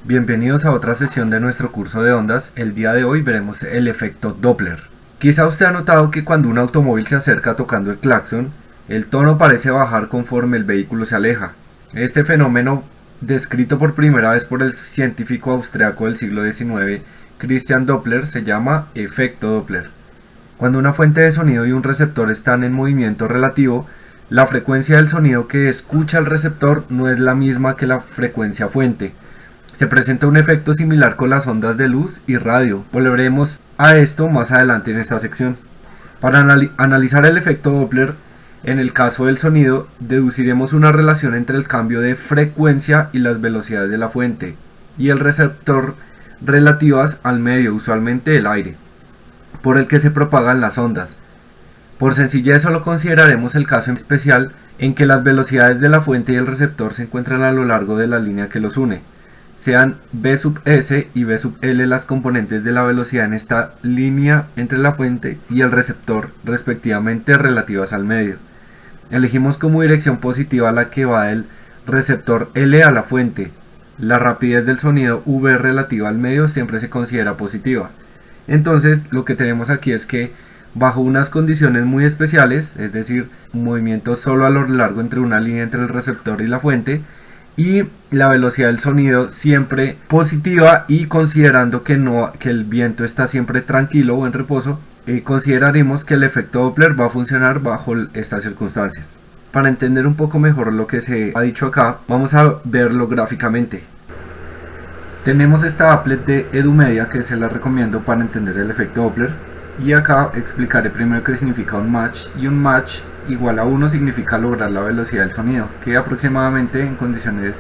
Bienvenidos a otra sesión de nuestro curso de ondas. El día de hoy veremos el efecto Doppler. Quizá usted ha notado que cuando un automóvil se acerca tocando el claxon, el tono parece bajar conforme el vehículo se aleja. Este fenómeno, descrito por primera vez por el científico austriaco del siglo XIX, Christian Doppler, se llama efecto Doppler. Cuando una fuente de sonido y un receptor están en movimiento relativo, la frecuencia del sonido que escucha el receptor no es la misma que la frecuencia fuente. Se presenta un efecto similar con las ondas de luz y radio. Volveremos a esto más adelante en esta sección. Para analizar el efecto Doppler, en el caso del sonido, deduciremos una relación entre el cambio de frecuencia y las velocidades de la fuente y el receptor relativas al medio, usualmente el aire, por el que se propagan las ondas. Por sencillez solo consideraremos el caso especial en que las velocidades de la fuente y el receptor se encuentran a lo largo de la línea que los une. Sean v sub s y v sub l las componentes de la velocidad en esta línea entre la fuente y el receptor, respectivamente relativas al medio. Elegimos como dirección positiva la que va del receptor L a la fuente. La rapidez del sonido v relativa al medio siempre se considera positiva. Entonces lo que tenemos aquí es que bajo unas condiciones muy especiales, es decir, un movimiento solo a lo largo entre una línea entre el receptor y la fuente, y la velocidad del sonido siempre positiva, y considerando que el viento está siempre tranquilo o en reposo, consideraremos que el efecto Doppler va a funcionar bajo estas circunstancias. Para entender un poco mejor lo que se ha dicho acá, vamos a verlo gráficamente. Tenemos esta applet de EduMedia que se la recomiendo para entender el efecto Doppler, y acá explicaré primero qué significa un match, y un match igual a 1 significa lograr la velocidad del sonido, que aproximadamente en condiciones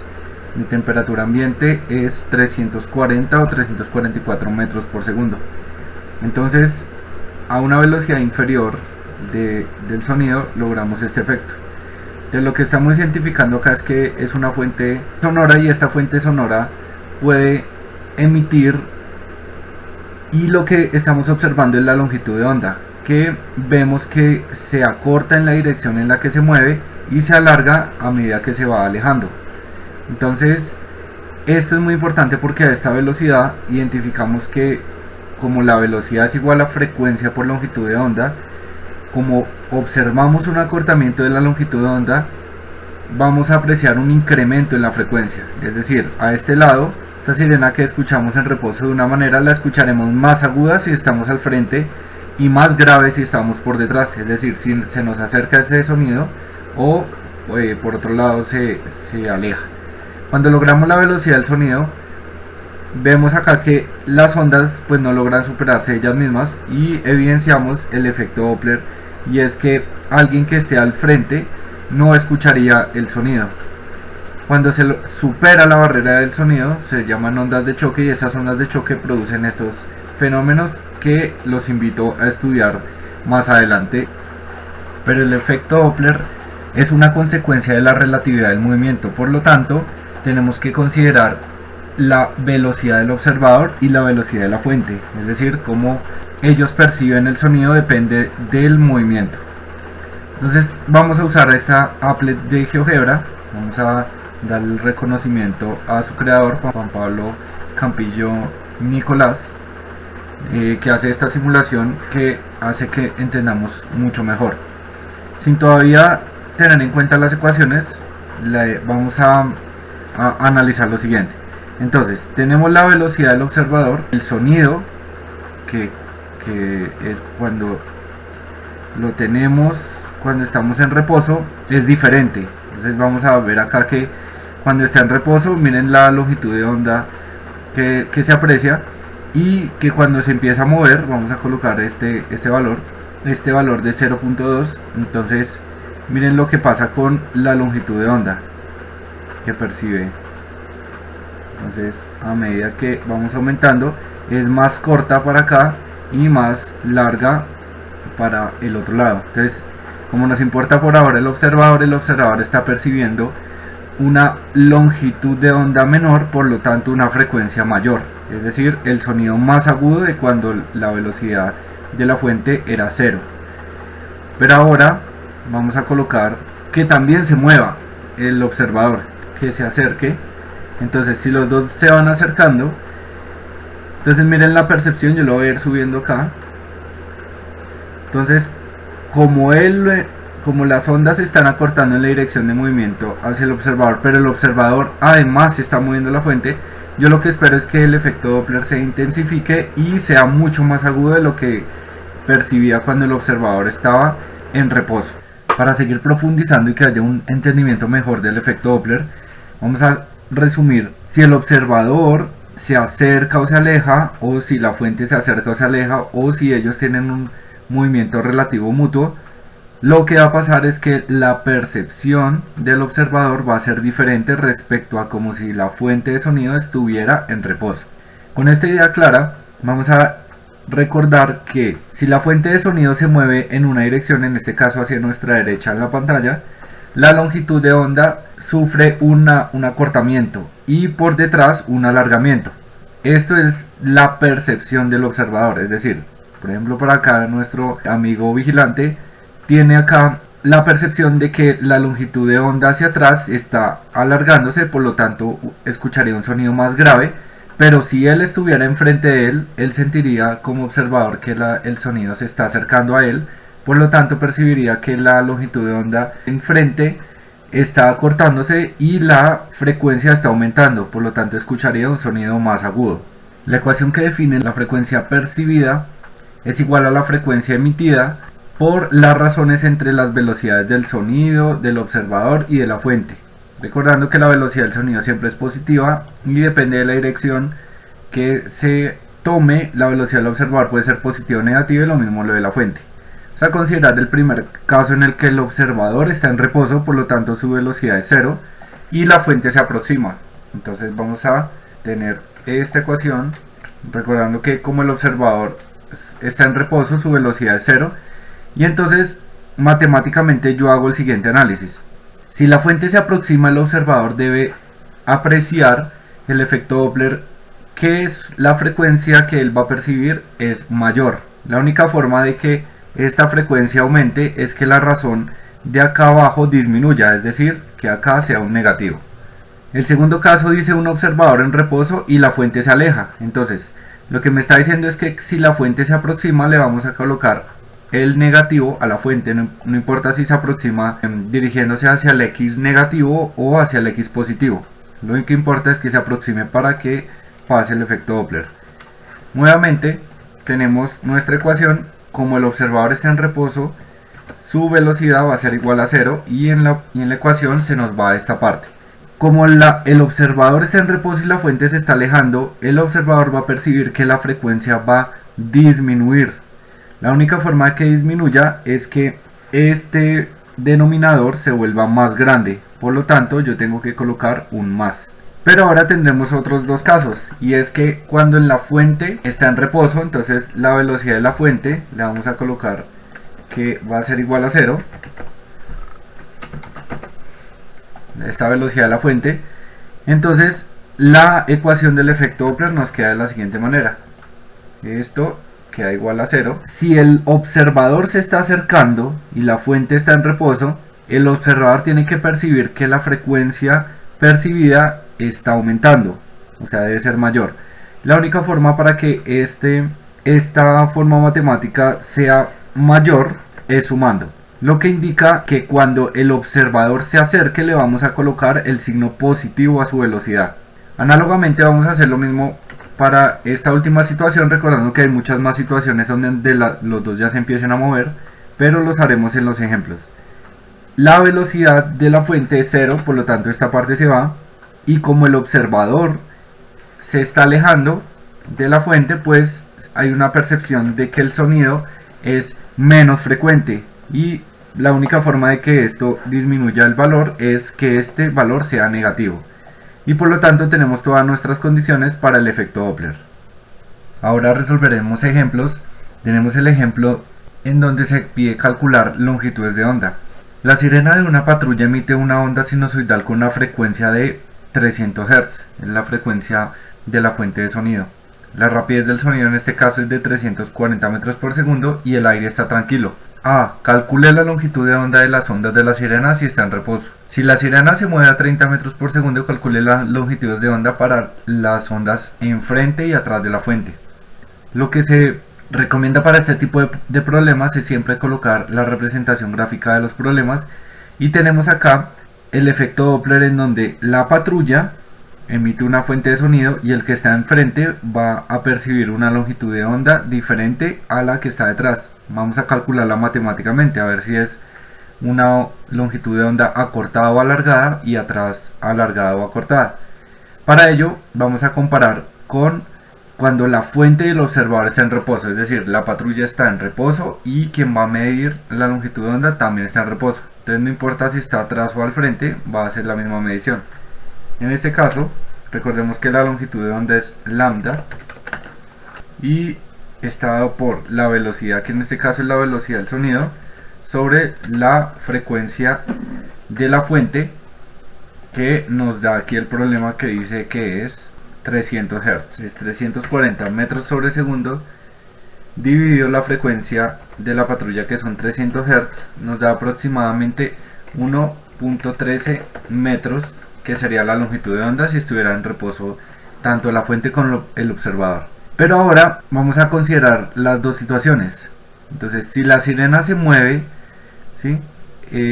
de temperatura ambiente es 340 o 344 metros por segundo. Entonces, a una velocidad inferior del sonido logramos este efecto. De lo que estamos identificando acá es que es una fuente sonora, y esta fuente sonora puede emitir, y lo que estamos observando es la longitud de onda, que vemos que se acorta en la dirección en la que se mueve y se alarga a medida que se va alejando. Entonces esto es muy importante porque a esta velocidad identificamos que, como la velocidad es igual a frecuencia por longitud de onda, como observamos un acortamiento de la longitud de onda, vamos a apreciar un incremento en la frecuencia. Es decir, a este lado, esta sirena que escuchamos en reposo de una manera, la escucharemos más aguda si estamos al frente y más grave si estamos por detrás. Es decir, si se nos acerca ese sonido o por otro lado se aleja. Cuando logramos la velocidad del sonido, vemos acá que las ondas pues no logran superarse ellas mismas, y evidenciamos el efecto Doppler, y es que alguien que esté al frente no escucharía el sonido. Cuando se supera la barrera del sonido se llaman ondas de choque, y estas ondas de choque producen estos fenómenos que los invito a estudiar más adelante. Pero el efecto Doppler es una consecuencia de la relatividad del movimiento, por lo tanto tenemos que considerar la velocidad del observador y la velocidad de la fuente, es decir, cómo ellos perciben el sonido depende del movimiento. Entonces vamos a usar esta applet de GeoGebra. Vamos a dar el reconocimiento a su creador, Juan Pablo Campillo Nicolás, que hace esta simulación que hace que entendamos mucho mejor. Sin todavía tener en cuenta las ecuaciones, vamos a analizar lo siguiente. Entonces tenemos la velocidad del observador, el sonido que es cuando lo tenemos, cuando estamos en reposo, es diferente. Entonces vamos a ver acá que cuando está en reposo, miren la longitud de onda que se aprecia, y que cuando se empieza a mover, vamos a colocar este valor de 0.2. entonces miren lo que pasa con la longitud de onda que percibe. Entonces a medida que vamos aumentando, es más corta para acá y más larga para el otro lado. Entonces, como nos importa por ahora el observador está percibiendo una longitud de onda menor, por lo tanto una frecuencia mayor, es decir, el sonido más agudo de cuando la velocidad de la fuente era 0. Pero ahora vamos a colocar que también se mueva el observador, que se acerque, Entonces si los dos se van acercando, entonces miren la percepción, yo lo voy a ir subiendo acá. Entonces como las ondas se están acortando en la dirección de movimiento hacia el observador, pero el observador además se está moviendo la fuente, yo lo que espero es que el efecto Doppler se intensifique y sea mucho más agudo de lo que percibía cuando el observador estaba en reposo. Para seguir profundizando y que haya un entendimiento mejor del efecto Doppler, vamos a resumir si el observador se acerca o se aleja, o si la fuente se acerca o se aleja, o si ellos tienen un movimiento relativo mutuo. Lo que va a pasar es que la percepción del observador va a ser diferente respecto a como si la fuente de sonido estuviera en reposo. Con esta idea clara, vamos a recordar que si la fuente de sonido se mueve en una dirección, en este caso hacia nuestra derecha en la pantalla, la longitud de onda sufre un acortamiento y por detrás un alargamiento. Esto es la percepción del observador, es decir, por ejemplo, para acá nuestro amigo vigilante tiene acá la percepción de que la longitud de onda hacia atrás está alargándose, por lo tanto escucharía un sonido más grave, pero si él estuviera enfrente de él, él sentiría como observador que el sonido se está acercando a él, por lo tanto percibiría que la longitud de onda enfrente está acortándose y la frecuencia está aumentando, por lo tanto escucharía un sonido más agudo. La ecuación que define la frecuencia percibida es igual a la frecuencia emitida por las razones entre las velocidades del sonido, del observador y de la fuente. Recordando que la velocidad del sonido siempre es positiva y depende de la dirección que se tome, la velocidad del observador puede ser positiva o negativa, y lo mismo lo de la fuente. Vamos a considerar el primer caso en el que el observador está en reposo, por lo tanto su velocidad es 0 y la fuente se aproxima. Entonces vamos a tener esta ecuación, recordando que como el observador está en reposo, su velocidad es 0. Y entonces matemáticamente yo hago el siguiente análisis. Si la fuente se aproxima, el observador debe apreciar el efecto Doppler, que es la frecuencia que él va a percibir es mayor. La única forma de que esta frecuencia aumente es que la razón de acá abajo disminuya, es decir, que acá sea un negativo. El segundo caso dice un observador en reposo y la fuente se aleja. Entonces lo que me está diciendo es que si la fuente se aproxima, le vamos a colocar el negativo a la fuente, no importa si se aproxima dirigiéndose hacia el X negativo o hacia el X positivo. Lo único que importa es que se aproxime para que pase el efecto Doppler. Nuevamente tenemos nuestra ecuación. Como el observador está en reposo, su velocidad va a ser igual a 0 y en la ecuación se nos va a esta parte. Como el observador está en reposo y la fuente se está alejando, el observador va a percibir que la frecuencia va a disminuir. La única forma de que disminuya es que este denominador se vuelva más grande, por lo tanto yo tengo que colocar un más. Pero ahora tendremos otros dos casos, y es que cuando la fuente está en reposo, entonces la velocidad de la fuente le vamos a colocar que va a ser igual a 0. Esta velocidad de la fuente. Entonces la ecuación del efecto Doppler nos queda de la siguiente manera. Esto queda igual a 0. Si el observador se está acercando y la fuente está en reposo, el observador tiene que percibir que la frecuencia percibida está aumentando, o sea, debe ser mayor. La única forma para que esta forma matemática sea mayor es sumando, lo que indica que cuando el observador se acerque le vamos a colocar el signo positivo a su velocidad. Análogamente vamos a hacer lo mismo para esta última situación, recordando que hay muchas más situaciones donde los dos ya se empiecen a mover, pero los haremos en los ejemplos. La velocidad de la fuente es 0, por lo tanto esta parte se va, y como el observador se está alejando de la fuente, pues hay una percepción de que el sonido es menos frecuente, y la única forma de que esto disminuya el valor es que este valor sea negativo. Y por lo tanto tenemos todas nuestras condiciones para el efecto Doppler. Ahora resolveremos ejemplos. Tenemos el ejemplo en donde se pide calcular longitudes de onda. La sirena de una patrulla emite una onda sinusoidal con una frecuencia de 300 Hz, es la frecuencia de la fuente de sonido. La rapidez del sonido en este caso es de 340 metros por segundo y el aire está tranquilo. A. Calcule la longitud de onda de las ondas de la sirena si está en reposo. Si la sirena se mueve a 30 metros por segundo, calcule las longitudes de onda para las ondas enfrente y atrás de la fuente. Lo que se recomienda para este tipo de problemas es siempre colocar la representación gráfica de los problemas, y tenemos acá el efecto Doppler, en donde la patrulla emite una fuente de sonido y el que está enfrente va a percibir una longitud de onda diferente a la que está detrás. Vamos a calcularla matemáticamente a ver si es una longitud de onda acortada o alargada, y atrás alargada o acortada. Para ello vamos a comparar con cuando la fuente y el observador está en reposo, es decir, la patrulla está en reposo y quien va a medir la longitud de onda también está en reposo. Entonces no importa si está atrás o al frente, va a ser la misma medición. En este caso, recordemos que la longitud de onda es lambda y está dado por la velocidad, que en este caso es la velocidad del sonido, sobre la frecuencia de la fuente, que nos da aquí el problema que dice que es 300 Hz. Es 340 metros sobre segundo dividido la frecuencia de la patrulla, que son 300 Hz, nos da aproximadamente 1.13 metros, que sería la longitud de onda si estuviera en reposo tanto la fuente como el observador. Pero ahora vamos a considerar las dos situaciones. Entonces, si la sirena se mueve, ¿sí?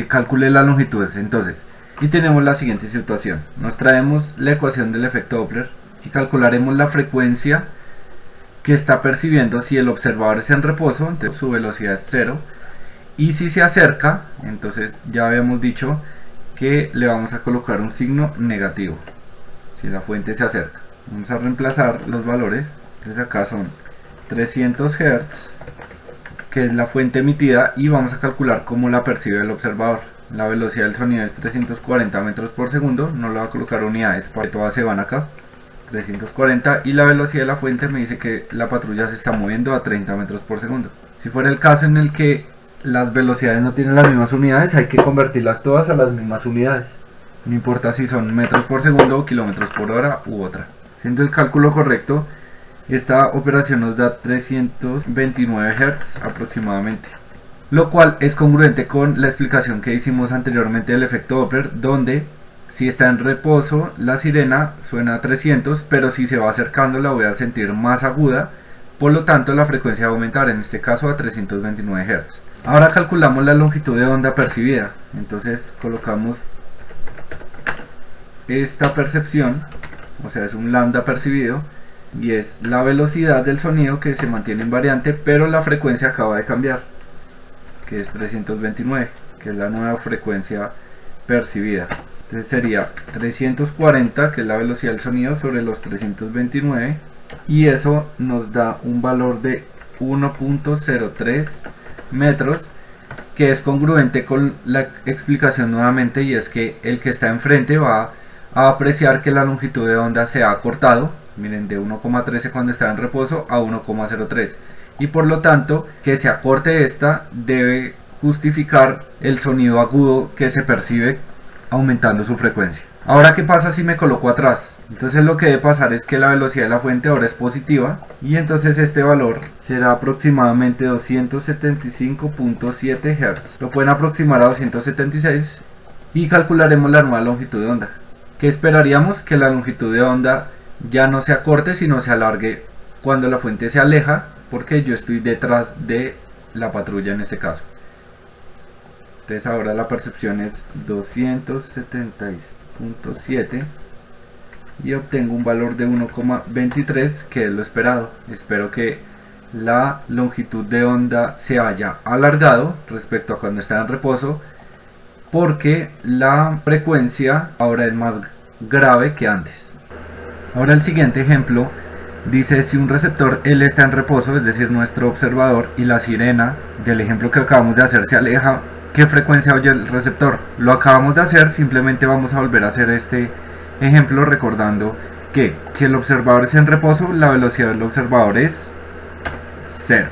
Calcule las longitudes. Entonces, y tenemos la siguiente situación. Nos traemos la ecuación del efecto Doppler y calcularemos la frecuencia que está percibiendo si el observador es en reposo, entonces su velocidad es 0, y si se acerca, entonces ya habíamos dicho que le vamos a colocar un signo negativo si la fuente se acerca. Vamos a reemplazar los valores. Entonces acá son 300 Hz, que es la fuente emitida, y vamos a calcular cómo la percibe el observador. La velocidad del sonido es 340 metros por segundo, no le voy a colocar unidades porque todas se van acá, 340, y la velocidad de la fuente me dice que la patrulla se está moviendo a 30 metros por segundo. Si fuera el caso en el que las velocidades no tienen las mismas unidades, hay que convertirlas todas a las mismas unidades, no importa si son metros por segundo o kilómetros por hora u otra. Siendo el cálculo correcto, esta operación nos da 329 Hz aproximadamente, lo cual es congruente con la explicación que hicimos anteriormente del efecto Doppler, donde si está en reposo la sirena suena a 300, pero si se va acercando la voy a sentir más aguda, por lo tanto la frecuencia va a aumentar, en este caso a 329 Hz. Ahora calculamos la longitud de onda percibida. Entonces colocamos esta percepción, o sea, es un lambda percibido, y es la velocidad del sonido que se mantiene invariante, pero la frecuencia acaba de cambiar, que es 329, que es la nueva frecuencia percibida. Entonces sería 340, que es la velocidad del sonido, sobre los 329, y eso nos da un valor de 1.03 metros, que es congruente con la explicación nuevamente, y es que el que está enfrente va a apreciar que la longitud de onda se ha acortado, miren, de 1.13 cuando está en reposo a 1.03, y por lo tanto que se acorte esta debe justificar el sonido agudo que se percibe aumentando su frecuencia. Ahora, ¿qué pasa si me coloco atrás? Entonces lo que debe pasar es que la velocidad de la fuente ahora es positiva, y entonces este valor será aproximadamente 275.7 Hz. Lo pueden aproximar a 276 y calcularemos la nueva longitud de onda. ¿Qué esperaríamos? Que la longitud de onda ya no se acorte, sino se alargue cuando la fuente se aleja, porque yo estoy detrás de la patrulla en este caso. Entonces ahora la percepción es 276.7 y obtengo un valor de 1,23, que es lo esperado. Espero que la longitud de onda se haya alargado respecto a cuando está en reposo, porque la frecuencia ahora es más grave que antes. Ahora el siguiente ejemplo dice: si un receptor L está en reposo, es decir, nuestro observador, y la sirena del ejemplo que acabamos de hacer se aleja, ¿qué frecuencia oye el receptor? Lo acabamos de hacer, simplemente vamos a volver a hacer este ejemplo recordando que si el observador es en reposo, la velocidad del observador es 0.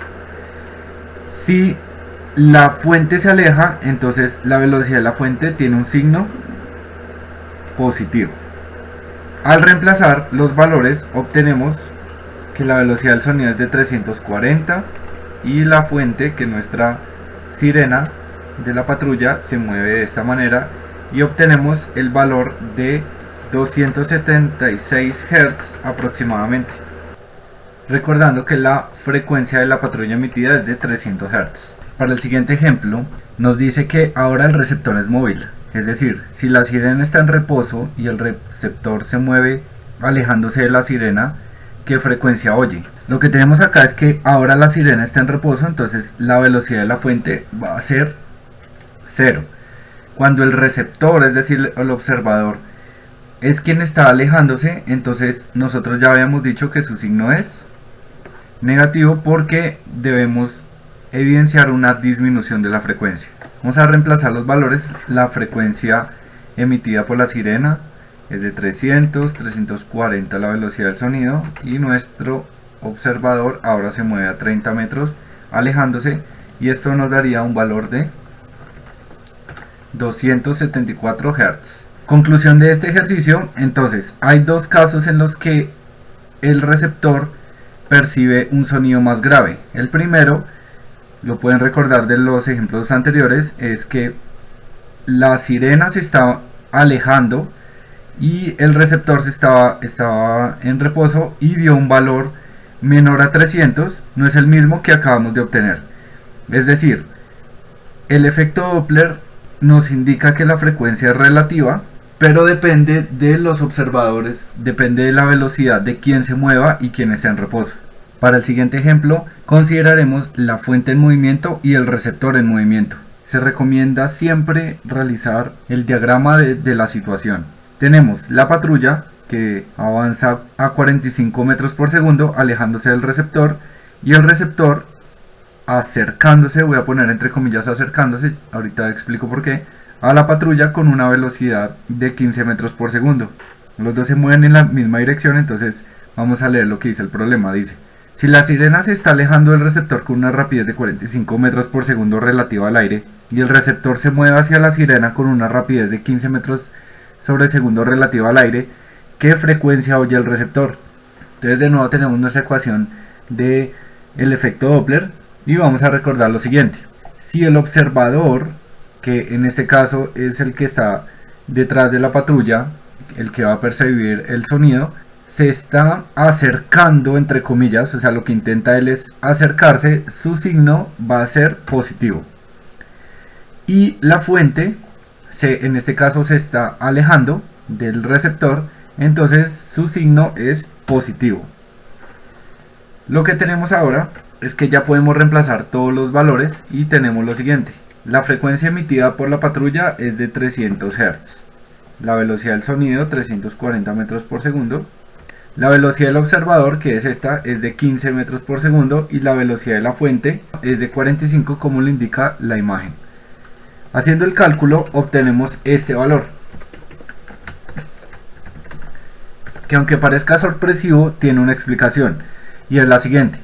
Si la fuente se aleja, entonces la velocidad de la fuente tiene un signo positivo. Al reemplazar los valores obtenemos que la velocidad del sonido es de 340 y la fuente, que nuestra sirena de la patrulla se mueve de esta manera y obtenemos el valor de 276 Hz aproximadamente. Recordando que la frecuencia de la patrulla emitida es de 300 Hz. Para el siguiente ejemplo, nos dice que ahora el receptor es móvil. Es decir, si la sirena está en reposo y el receptor se mueve alejándose de la sirena, ¿qué frecuencia oye? Lo que tenemos acá es que ahora la sirena está en reposo, entonces la velocidad de la fuente va a ser 0. Cuando el receptor, es decir, el observador, es quien está alejándose, entonces nosotros ya habíamos dicho que su signo es negativo porque debemos evidenciar una disminución de la frecuencia. Vamos a reemplazar los valores. La frecuencia emitida por la sirena es de 300, 340 la velocidad del sonido y nuestro observador ahora se mueve a 30 metros alejándose y esto nos daría un valor de 274 Hz. Conclusión de este ejercicio, entonces hay dos casos en los que el receptor percibe un sonido más grave. El primero, lo pueden recordar de los ejemplos anteriores, es que la sirena se estaba alejando y el receptor estaba en reposo y dio un valor menor a 300, no es el mismo que acabamos de obtener. Es decir, el efecto Doppler nos indica que la frecuencia es relativa, pero depende de los observadores, depende de la velocidad de quien se mueva y quien está en reposo. Para el siguiente ejemplo, consideraremos la fuente en movimiento y el receptor en movimiento. Se recomienda siempre realizar el diagrama de la situación. Tenemos la patrulla que avanza a 45 metros por segundo alejándose del receptor y el receptor acercándose, voy a poner entre comillas acercándose, ahorita explico por qué, a la patrulla con una velocidad de 15 metros por segundo. Los dos se mueven en la misma dirección, entonces vamos a leer lo que dice el problema. Dice: si la sirena se está alejando del receptor con una rapidez de 45 metros por segundo relativa al aire y el receptor se mueve hacia la sirena con una rapidez de 15 metros sobre segundo relativa al aire, ¿qué frecuencia oye el receptor? Entonces de nuevo tenemos nuestra ecuación del efecto Doppler y vamos a recordar lo siguiente. Si el observador, que en este caso es el que está detrás de la patrulla, el que va a percibir el sonido, se está acercando entre comillas, o sea lo que intenta él es acercarse, su signo va a ser positivo. Y la fuente, en este caso se está alejando del receptor, entonces su signo es positivo. Lo que tenemos ahora es que ya podemos reemplazar todos los valores y tenemos lo siguiente. La frecuencia emitida por la patrulla es de 300 Hz. La velocidad del sonido 340 metros por segundo. La velocidad del observador, que es esta, es de 15 metros por segundo y la velocidad de la fuente es de 45 como lo indica la imagen. Haciendo el cálculo obtenemos este valor, que aunque parezca sorpresivo tiene una explicación y es la siguiente.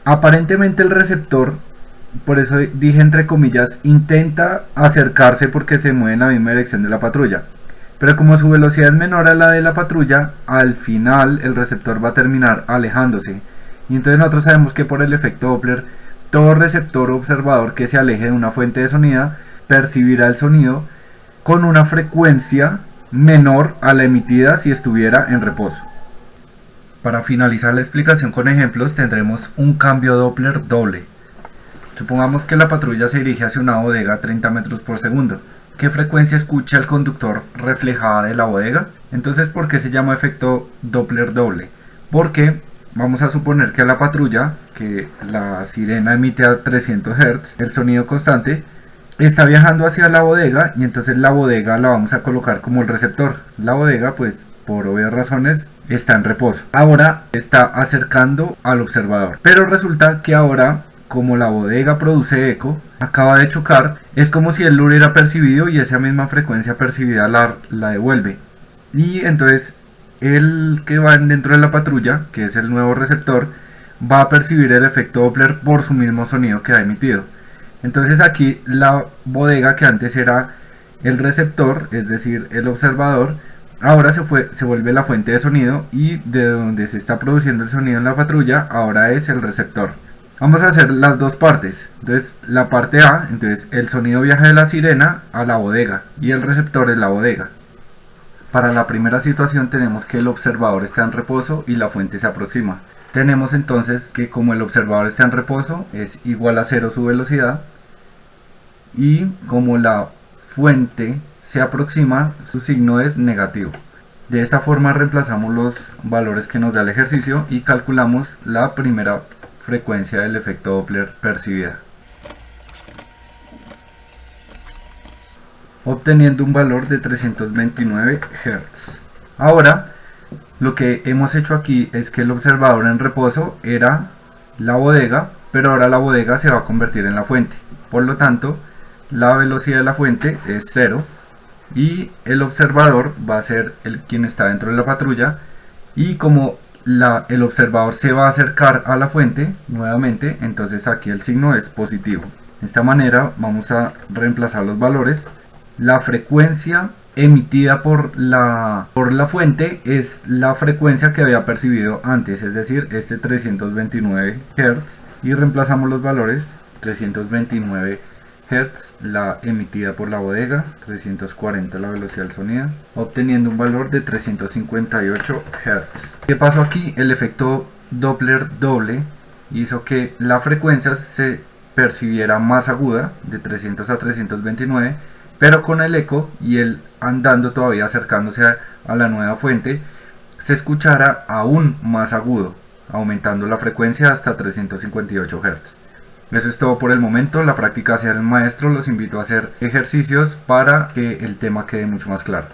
Aparentemente el receptor, por eso dije entre comillas, intenta acercarse porque se mueve en la misma dirección de la patrulla, pero como su velocidad es menor a la de la patrulla, al final el receptor va a terminar alejándose y entonces nosotros sabemos que por el efecto Doppler todo receptor o observador que se aleje de una fuente de sonido percibirá el sonido con una frecuencia menor a la emitida si estuviera en reposo. Para finalizar la explicación con ejemplos tendremos un cambio Doppler doble. Supongamos que la patrulla se dirige hacia una bodega a 30 metros por segundo. ¿Qué frecuencia escucha el conductor reflejada de la bodega? Entonces, ¿por qué se llama efecto Doppler doble? Porque vamos a suponer que a la patrulla, que la sirena emite a 300 Hz, el sonido constante, está viajando hacia la bodega y entonces la bodega la vamos a colocar como el receptor. La bodega, pues por obvias razones, está en reposo. Ahora está acercando al observador. Pero resulta que ahora, como la bodega produce eco, acaba de chocar, es como si él lo hubiera percibido y esa misma frecuencia percibida la devuelve. Y entonces el que va dentro de la patrulla, que es el nuevo receptor, va a percibir el efecto Doppler por su mismo sonido que ha emitido. Entonces aquí la bodega, que antes era el receptor, es decir, el observador, ahora se vuelve la fuente de sonido y de donde se está produciendo el sonido en la patrulla, ahora es el receptor. Vamos a hacer las dos partes. Entonces la parte A, entonces el sonido viaja de la sirena a la bodega y el receptor es la bodega. Para la primera situación tenemos que el observador está en reposo y la fuente se aproxima. Tenemos entonces que como el observador está en reposo es igual a 0 su velocidad, y como la fuente se aproxima su signo es negativo. De esta forma reemplazamos los valores que nos da el ejercicio y calculamos la primera frecuencia del efecto Doppler percibida, obteniendo un valor de 329 Hz. Ahora, lo que hemos hecho aquí es que el observador en reposo era la bodega, pero ahora la bodega se va a convertir en la fuente. Por lo tanto, la velocidad de la fuente es 0 y el observador va a ser quien está dentro de la patrulla, y como el observador se va a acercar a la fuente nuevamente, entonces aquí el signo es positivo. De esta manera vamos a reemplazar los valores. La frecuencia emitida por la fuente es la frecuencia que había percibido antes, es decir, este 329 Hz, y reemplazamos los valores. 329 Hz la emitida por la bodega, 340 la velocidad del sonido, obteniendo un valor de 358 Hz. ¿Qué pasó aquí? El efecto Doppler doble hizo que la frecuencia se percibiera más aguda, de 300 a 329, pero con el eco y el andando todavía acercándose a la nueva fuente, se escuchara aún más agudo, aumentando la frecuencia hasta 358 Hz. Eso es todo por el momento. La práctica hacia el maestro. Los invito a hacer ejercicios para que el tema quede mucho más claro.